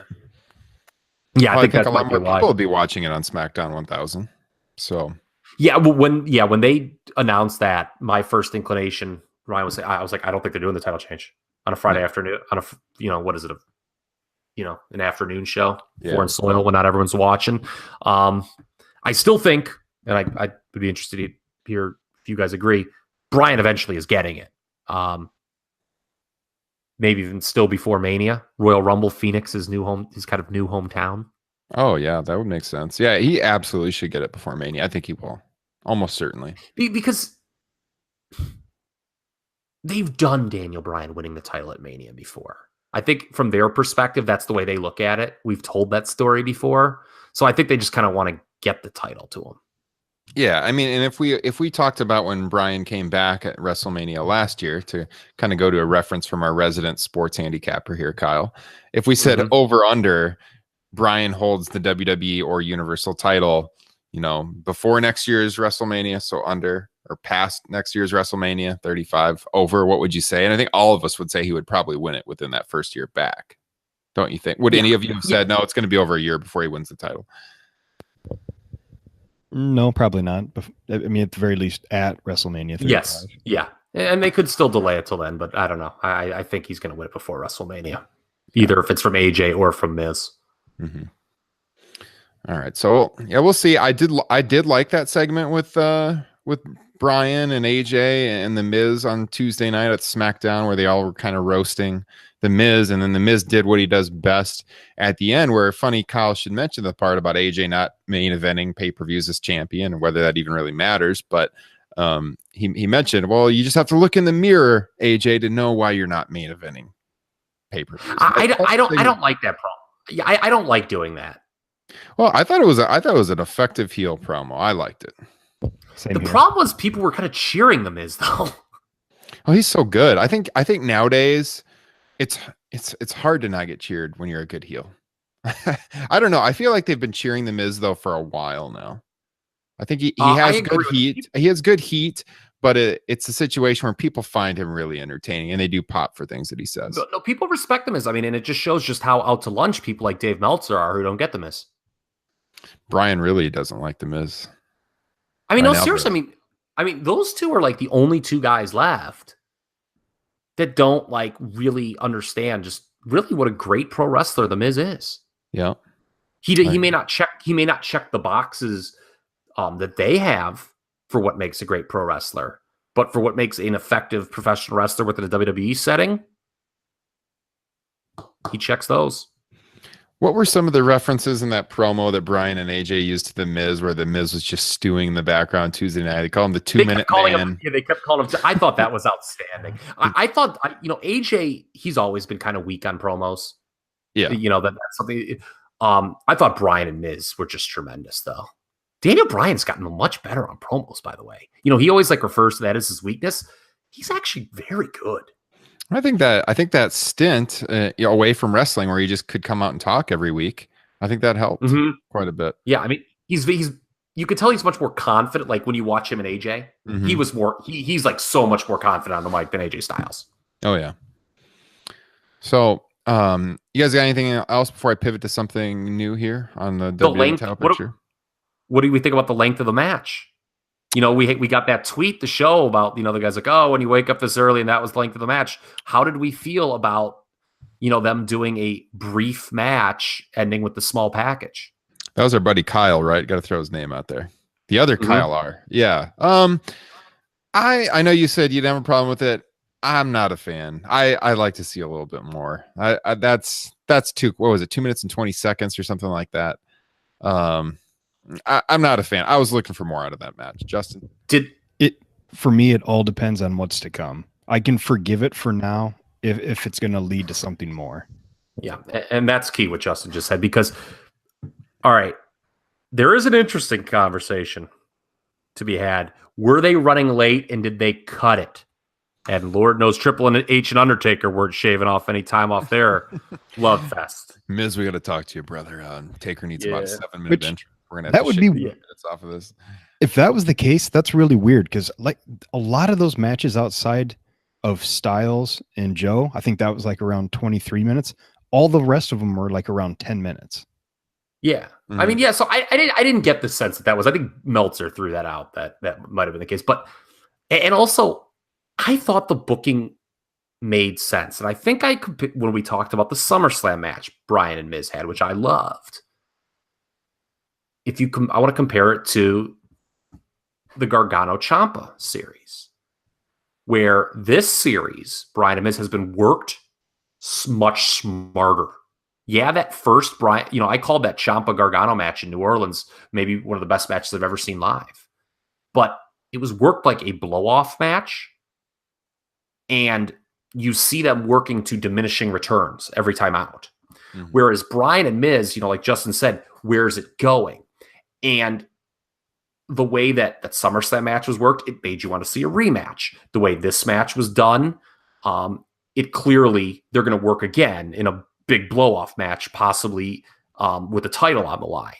Yeah, I think a lot more people will be watching it on SmackDown 1000. So yeah, when they announced that, my first inclination, Ryan was saying, I was like, I don't think they're doing the title change on a Friday afternoon. On a what is it? An afternoon show, foreign soil when not everyone's watching. I still think, and I would be interested to hear if you guys agree, Bryan eventually is getting it. Maybe even still before Mania. Royal Rumble, Phoenix, his kind of new hometown. Oh, yeah, that would make sense. Yeah, he absolutely should get it before Mania. I think he will. Almost certainly. Because they've done Daniel Bryan winning the title at Mania before. I think from their perspective, that's the way they look at it. We've told that story before. So I think they just kind of want to get the title to him. Yeah, I mean, and if we talked about when Bryan came back at WrestleMania last year, to kind of go to a reference from our resident sports handicapper here, Kyle, if we said over under, Bryan holds the WWE or Universal title, before next year's WrestleMania, so under, or past next year's WrestleMania 35, over, what would you say? And I think all of us would say he would probably win it within that first year back. Don't you think? Would any of you have said, no, it's going to be over a year before he wins the title? No, probably not. I mean, at the very least, at WrestleMania 35. Yes, yeah. And they could still delay it till then, but I don't know. I think he's going to win it before WrestleMania, either if it's from AJ or from Miz. Mm-hmm. All right, so yeah, we'll see. I did like that segment with Bryan and AJ and the Miz on Tuesday night at SmackDown, where they all were kind of roasting the Miz, and then the Miz did what he does best at the end, where funny Kyle should mention the part about AJ not main eventing pay-per-views as champion, and whether that even really matters. But he mentioned, well, you just have to look in the mirror, AJ, to know why you're not main eventing pay-per-views. I don't like that promo. Yeah, I don't like doing that. Well, I thought it was an effective heel promo. I liked it. Same the here. problem was people were kind of cheering the Miz though. Oh, he's so good. I think nowadays it's hard to not get cheered when you're a good heel. I don't know. I feel like they've been cheering the Miz though for a while now. I think he has good heat. He has good heat, but it's a situation where people find him really entertaining and they do pop for things that he says. No, people respect the Miz. I mean, and it just shows just how out to lunch people like Dave Meltzer are who don't get the Miz. Bryan really doesn't like the Miz. I mean, no, seriously. I mean, those two are like the only two guys left that don't like really understand just really what a great pro wrestler the Miz is. Yeah, he may not check the boxes that they have for what makes a great pro wrestler, but for what makes an effective professional wrestler within a WWE setting, he checks those. What were some of the references in that promo that Bryan and AJ used to the Miz, where the Miz was just stewing in the background Tuesday night? They call him the 2-minute man. They kept calling him. I thought that was outstanding. I thought, AJ, he's always been kind of weak on promos. Yeah, that's something. I thought Bryan and Miz were just tremendous, though. Daniel Bryan's gotten much better on promos, by the way. He always refers to that as his weakness. He's actually very good. I think that stint away from wrestling, where he just could come out and talk every week, I think that helped quite a bit. Yeah, I mean, he's you could tell he's much more confident. Like when you watch him and AJ, he was more. He's so much more confident on the mic than AJ Styles. Oh yeah. So, you guys got anything else before I pivot to something new here on the WWE title picture? What do we think about the length of the match? We got that tweet to show about, the guy's like, oh, when you wake up this early, and that was the length of the match. How did we feel about, them doing a brief match ending with the small package? That was our buddy Kyle, right? Got to throw his name out there. The other Kyle R. Yeah. I know you said you'd have a problem with it. I'm not a fan. I like to see a little bit more. That's too, what was it? 2 minutes and 20 seconds or something like that. I'm not a fan. I was looking for more out of that match. Justin, for me, it all depends on what's to come. I can forgive it for now if it's going to lead to something more. Yeah, and that's key what Justin just said, because, all right, there is an interesting conversation to be had. Were they running late, and did they cut it? And Lord knows TripleH and Undertaker weren't shaving off any time off their love fest. Miz, we got to talk to you, brother. Taker needs about a 7-minute intro. We're gonna have that would be minutes off of this. If that was the case, that's really weird, because a lot of those matches outside of Styles and Joe, I think that was around 23 minutes. All the rest of them were around 10 minutes. Yeah. I mean, yeah. So I didn't get the sense that was. I think Meltzer threw that out. That might have been the case. But and also, I thought the booking made sense, and I think when we talked about the SummerSlam match Bryan and Miz had, which I loved. I want to compare it to the Gargano Ciampa series, where this series, Bryan and Miz, has been worked much smarter. Yeah, that first Bryan, I called that Ciampa Gargano match in New Orleans maybe one of the best matches I've ever seen live, but it was worked like a blow-off match, and you see them working to diminishing returns every time out. Whereas Bryan and Miz, like Justin said, where's it going? And the way that SummerSlam match was worked, it made you want to see a rematch. The way this match was done, it clearly they're going to work again in a big blow-off match, possibly with the title on the line.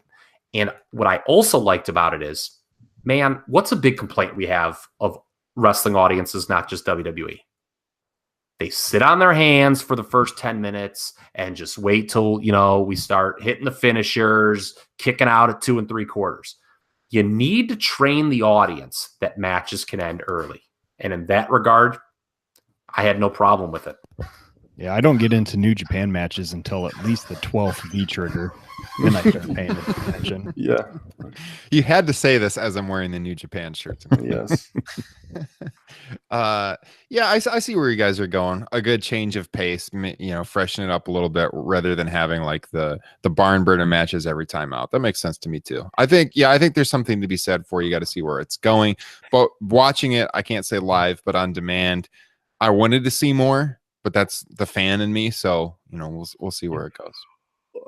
And what I also liked about it is, man, what's a big complaint we have of wrestling audiences, not just WWE? They sit on their hands for the first 10 minutes and just wait till, we start hitting the finishers, kicking out at 2 3/4. You need to train the audience that matches can end early. And in that regard, I had no problem with it. Yeah, I don't get into New Japan matches until at least the 12th V trigger. Then I start paying attention. Yeah. You had to say this as I'm wearing the New Japan shirt tonight. Yes. Yeah, I see where you guys are going. A good change of pace, freshen it up a little bit rather than having the barn burner matches every time out. That makes sense to me too. I think there's something to be said for you got to see where it's going. But watching it, I can't say live, but on demand, I wanted to see more, but that's the fan in me. So, we'll see where it goes.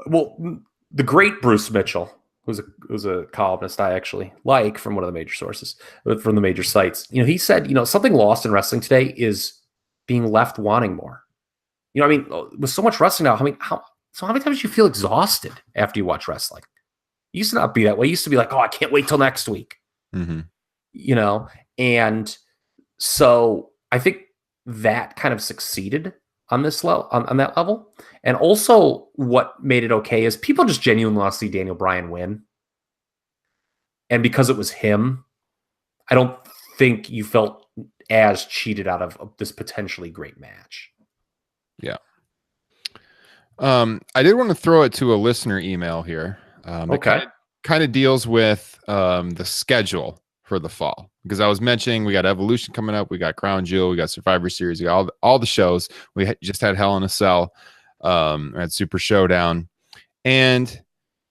Well, the great Bruce Mitchell, who's a columnist I actually like from one of the major sources, from the major sites. He said, something lost in wrestling today is being left wanting more. With so much wrestling now, how many times do you feel exhausted after you watch wrestling? It used to not be that way. It used to be like, oh, I can't wait till next week. And so I think that kind of succeeded on this level, on that level. And also what made it okay is people just genuinely want to see Daniel Bryan win. And because it was him, I don't think you felt as cheated out of this potentially great match. Yeah. I did want to throw it to a listener email here. Okay. Kind of deals with the schedule for the fall, because I was mentioning we got Evolution coming up, we got Crown Jewel, we got Survivor Series, we got all the shows. We just had Hell in a Cell, had Super Showdown, And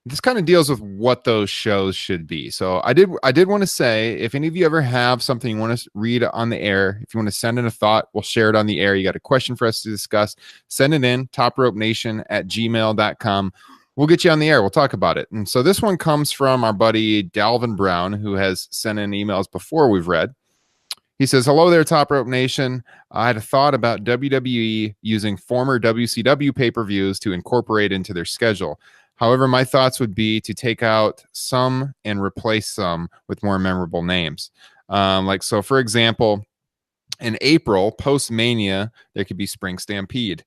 this kind of deals with what those shows should be. So I did want to say, if any of you ever have something you want to read on the air, if you want to send in a thought, we'll share it on the air. You got a question for us to discuss, send it in, topropenation@gmail.com. We'll get you on the air. We'll talk about it. And so this one comes from our buddy Dalvin Brown, who has sent in emails before we've read. He says, hello there, Top Rope Nation. I had a thought about WWE using former WCW pay-per-views to incorporate into their schedule. However, my thoughts would be to take out some and replace some with more memorable names. So for example, in April, post-Mania, there could be Spring Stampede.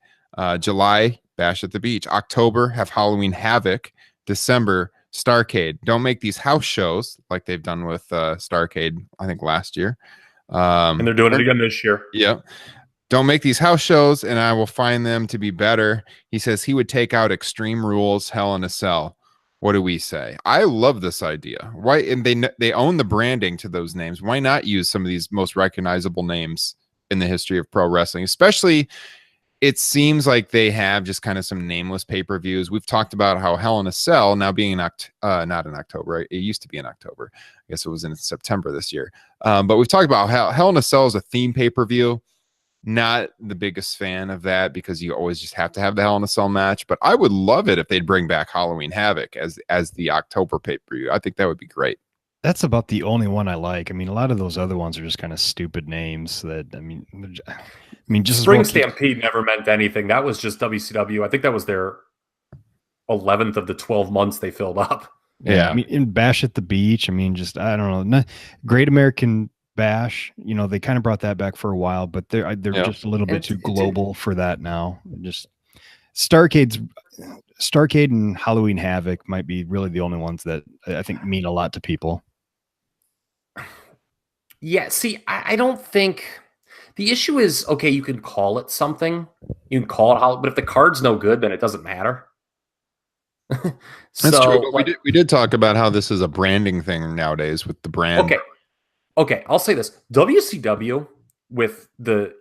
July, Bash at the Beach. October, have Halloween Havoc. December, Starrcade. Don't make these house shows like they've done with Starrcade, I think, last year. And they're doing it again this year. Yeah. Don't make these house shows, and I will find them to be better. He says he would take out Extreme Rules, Hell in a Cell. What do we say? I love this idea. Why? And they own the branding to those names. Why not use some of these most recognizable names in the history of pro wrestling? Especially, it seems like they have just kind of some nameless pay-per-views. We've talked about how Hell in a Cell now being not in October. It used to be in October. I guess it was in September this year. But we've talked about how Hell in a Cell is a theme pay-per-view. Not the biggest fan of that because you always just have to have the Hell in a Cell match. But I would love it if they'd bring back Halloween Havoc as the October pay-per-view. I think that would be great. That's about the only one I like. I mean, a lot of those other ones are just kind of stupid names that, I mean, just Spring Stampede never meant anything. That was just WCW. I think that was their 11th of the 12 months they filled up. Yeah. I mean, in Bash at the Beach, I mean, just, I don't know. Great American Bash, they kind of brought that back for a while, but they're just a little bit too global for that now. Just Starrcade and Halloween Havoc might be really the only ones that I think mean a lot to people. Yeah, see, I don't think the issue is, okay, you can call it something, you can call it Halloween, but if the card's no good, then it doesn't matter. That's true. But we did talk about how this is a branding thing nowadays with the brand. Okay, I'll say this. WCW with the,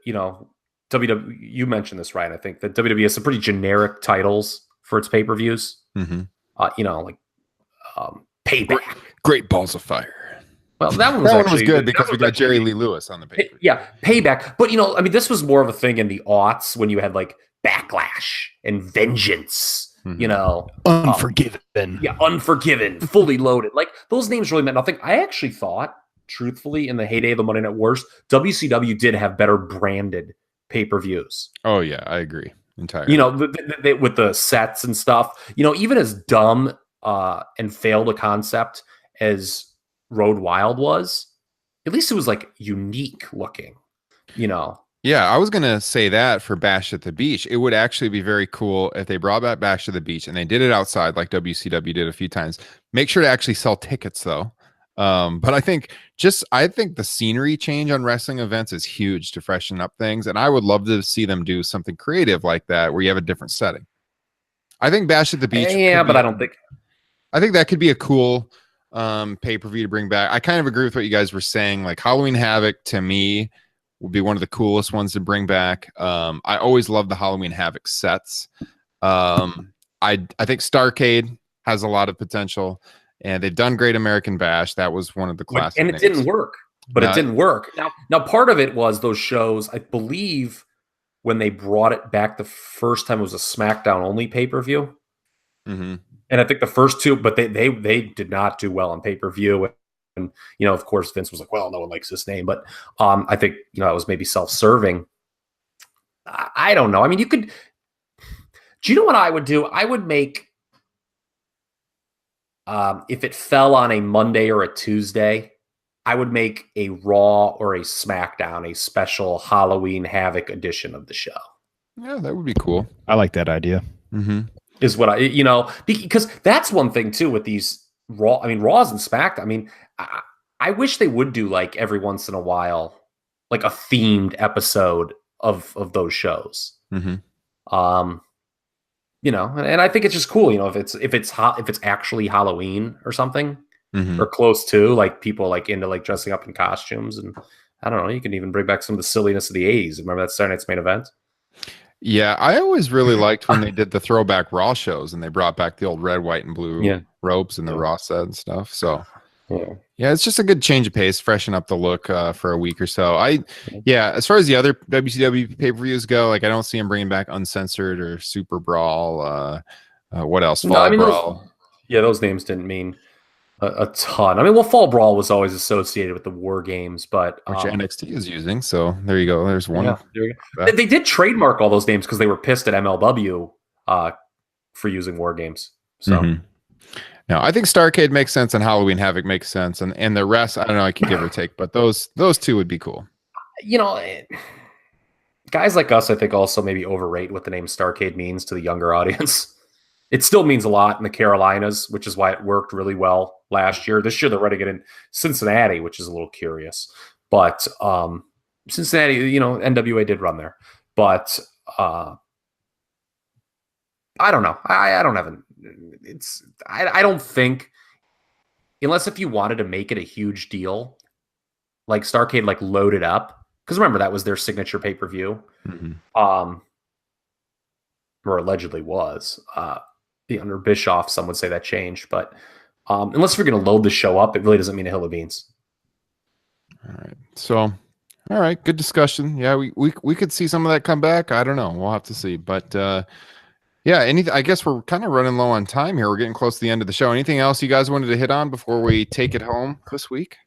WWE, you mentioned this, right? I think that WWE has some pretty generic titles for its pay-per-views. Mm-hmm. Payback. Great Balls of Fire. Well, that one was good because we got Jerry Lee Lewis on the paper. Yeah, Payback. But, this was more of a thing in the aughts when you had like Backlash and Vengeance, Unforgiven. Unforgiven, Fully Loaded. Like, those names really meant nothing. I actually thought, truthfully, in the heyday of the Monday Night Wars, WCW did have better branded pay-per-views. Oh, yeah, I agree entirely. With the sets and stuff, even as dumb and failed a concept as Road Wild was, at least it was like unique looking, Yeah, I was going to say that for Bash at the Beach. It would actually be very cool if they brought back Bash at the Beach and they did it outside like WCW did a few times. Make sure to actually sell tickets though. But I think the scenery change on wrestling events is huge to freshen up things. And I would love to see them do something creative like that where you have a different setting. I think Bash at the Beach. Yeah, but I think that could be a cool pay-per-view to bring back. I kind of agree with what you guys were saying. Like Halloween Havoc to me would be one of the coolest ones to bring back. I always love the Halloween Havoc sets. I think Starrcade has a lot of potential. And they've done Great American Bash. That was one of the classic. And it didn't work. It didn't work. Now, part of it was those shows, I believe, when they brought it back the first time, it was a SmackDown only pay-per-view. Mm-hmm. And I think the first two, but they did not do well on pay-per-view. And, of course, Vince was like, well, no one likes this name. But I think, that was maybe self-serving. I don't know. I mean, do you know what I would do? I would make, if it fell on a Monday or a Tuesday, I would make a Raw or a SmackDown, a special Halloween Havoc edition of the show. Yeah, that would be cool. I like that idea. Mm-hmm. Is what because that's one thing too with these Raws and SmackDown. I wish they would do like every once in a while, like a themed episode of those shows. Mm-hmm. And I think it's just cool, if it's actually Halloween or something, mm-hmm. or close to, like people like into like dressing up in costumes, and I don't know, you can even bring back some of the silliness of the 80s. Remember that Saturday Night's Main Event? Yeah, I always really liked when they did the throwback Raw shows and they brought back the old red, white, and blue Yeah. ropes and the Raw set and stuff. So Yeah. yeah, it's just a good change of pace, freshen up the look for a week or so. Yeah, as far as the other WCW pay-per-views go, like I don't see them bringing back Uncensored or Super Brawl. What else? No, Fall I mean, Brawl. those names didn't mean a ton. I mean, well, Fall Brawl was always associated with the War Games, but Which NXT is using. So there you go. There's one. yeah, there you go. They did trademark all those names because they were pissed at MLW for using War Games. So. Mm-hmm. No, I think Starrcade makes sense and Halloween Havoc makes sense, and the rest I don't know, I can give or take, but those two would be cool. You know, guys like us, I think, also maybe overrate what the name Starrcade means to the younger audience. It still means a lot in the Carolinas, which is why it worked really well last year. This year they're running it in Cincinnati, which is a little curious. But Cincinnati, you know, NWA did run there. But I don't know. I don't have I don't think, unless if you wanted to make it a huge deal, like Starrcade like loaded up, because remember that was their signature pay-per-view. Or allegedly was. Under Bischoff, some would say that changed, but unless you're going to load the show up, it really doesn't mean a hill of beans. All right. So, all right, good discussion. Yeah, we could see some of that come back. I don't know. We'll have to see. But yeah, I guess we're kind of running low on time here. We're getting close to the end of the show. Anything else you guys wanted to hit on before we take it home this week?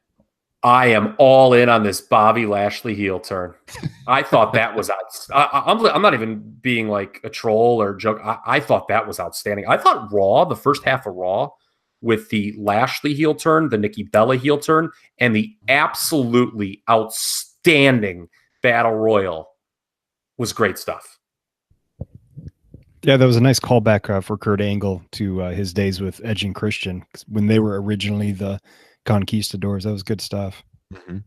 I am all in on this Bobby Lashley heel turn. I thought that was I'm not even being like a troll or joke. I thought that was outstanding. I thought Raw, the first half of Raw, with the Lashley heel turn, the Nikki Bella heel turn, and the absolutely outstanding Battle Royal was great stuff. Yeah, that was a nice callback for Kurt Angle to his days with Edge and Christian when they were originally the Conquistadors. That was good stuff. Mm-hmm.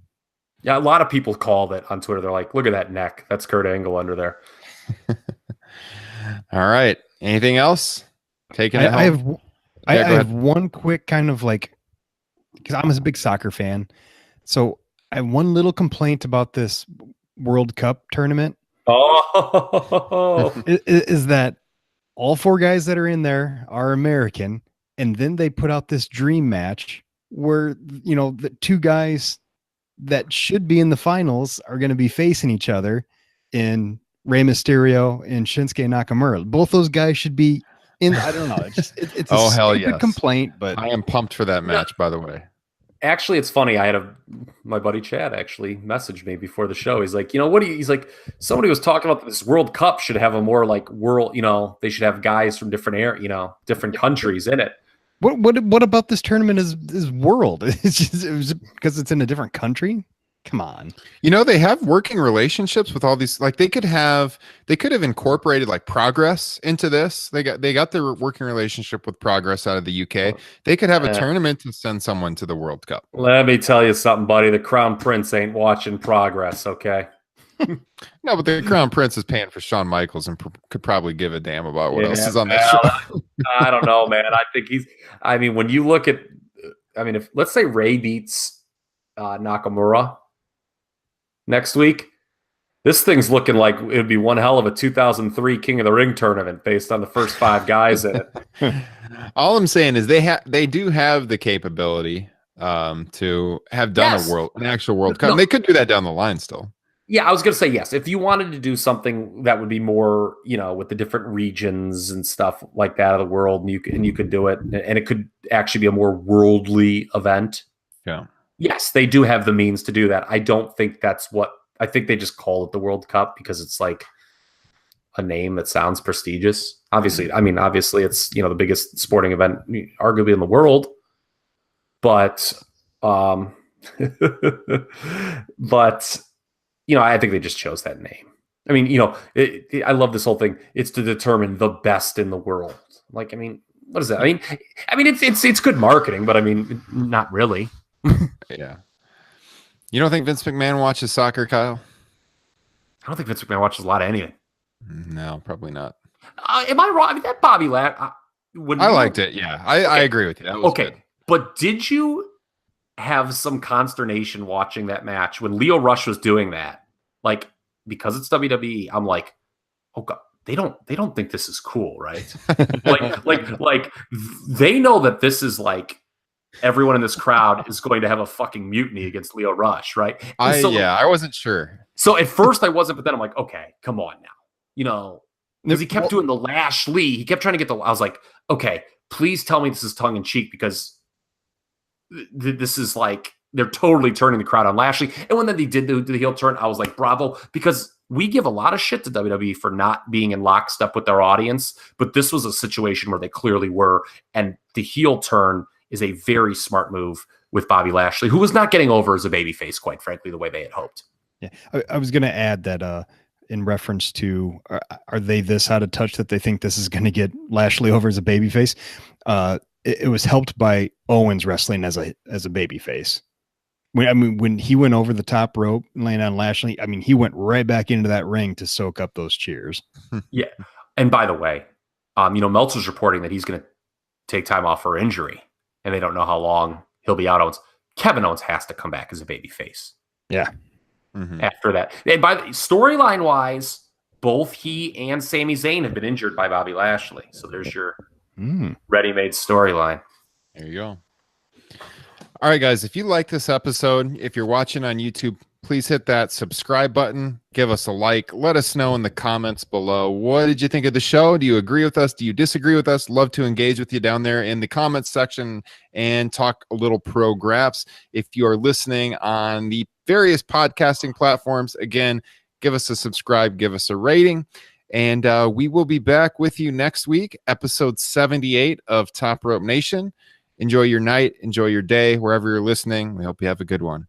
Yeah, a lot of people called it on Twitter. They're like, look at that neck. That's Kurt Angle under there. All right. Anything else? Taking it home? I have one quick kind of like, because I'm a big soccer fan. So I have one little complaint about this World Cup tournament. Oh, is that all four guys that are in there are American, and then they put out this dream match where, you know, the two guys that should be in the finals are going to be facing each other in Rey Mysterio and Shinsuke Nakamura. Both those guys should be in. I don't know. It's oh, a hell stupid yes. complaint, but I am pumped for that match, by the way. actually, it's funny. My buddy Chad actually messaged me before the show. He's like, you know, he's like, somebody was talking about this World Cup should have a more like world, you know, they should have guys from different different countries in it. What about this tournament is world? It's just because it's in a different country. Come on. You know, they have working relationships with all these, like they could have incorporated like Progress into this. They got their working relationship with Progress out of the UK. They could have a tournament to send someone to the World Cup. Let me tell you something, buddy. The Crown Prince ain't watching Progress, okay? No, but the Crown Prince is paying for Shawn Michaels and could probably give a damn about what else is on that show. I don't know, man. I think when you look at, if let's say Ray beats Nakamura next week, this thing's looking like it would be one hell of a 2003 King of the Ring tournament based on the first 5 guys in it. All I'm saying is they do have the capability to have done an actual World Cup. No. And they could do that down the line still. Yeah, I was going to say yes. If you wanted to do something that would be more, with the different regions and stuff like that of the world, and you could do it, and it could actually be a more worldly event. Yeah. Yes, they do have the means to do that. I don't think I think they just call it the World Cup because it's like a name that sounds prestigious. Obviously, it's, the biggest sporting event arguably in the world. But I think they just chose that name. I love this whole thing. It's to determine the best in the world. Like, what is that? It's good marketing, but not really. Yeah. You don't think Vince McMahon watches soccer, Kyle? I don't think Vince McMahon watches a lot of anything. No, probably not. Am I wrong? That Bobby Lashley. I liked it. Yeah, I agree with you. That was good. But did you have some consternation watching that match when Leo Rush was doing that? Like, because it's WWE, I'm like, oh God, they don't think this is cool, right? like they know that this is like everyone in this crowd is going to have a fucking mutiny against Lio Rush, right? I wasn't sure. So at first I wasn't, but then I'm like, okay, come on now, because he kept doing the Lashley. He kept trying to get I was like, okay, please tell me this is tongue in cheek, because this is like they're totally turning the crowd on Lashley. And when then they did the heel turn, I was like, bravo, because we give a lot of shit to WWE for not being in lockstep with their audience, but this was a situation where they clearly were, and the heel turn is a very smart move with Bobby Lashley, who was not getting over as a babyface, quite frankly, the way they had hoped. Yeah, I was going to add that in reference to are they this out of touch that they think this is going to get Lashley over as a babyface? It was helped by Owens wrestling as a babyface. When he went over the top rope and landed on Lashley, he went right back into that ring to soak up those cheers. Yeah. And by the way, Meltzer's reporting that he's going to take time off for injury, and they don't know how long he'll be out. Kevin Owens has to come back as a babyface. Yeah. After that. And by the storyline wise, both he and Sami Zayn have been injured by Bobby Lashley. So there's your ready-made storyline. There you go. All right, guys, if you like this episode, if you're watching on YouTube, please hit that subscribe button. Give us a like. Let us know in the comments below. What did you think of the show? Do you agree with us? Do you disagree with us? Love to engage with you down there in the comments section and talk a little pro graphs. If you are listening on the various podcasting platforms, again, give us a subscribe, give us a rating. And we will be back with you next week, episode 78 of Top Rope Nation. Enjoy your night, enjoy your day, wherever you're listening. We hope you have a good one.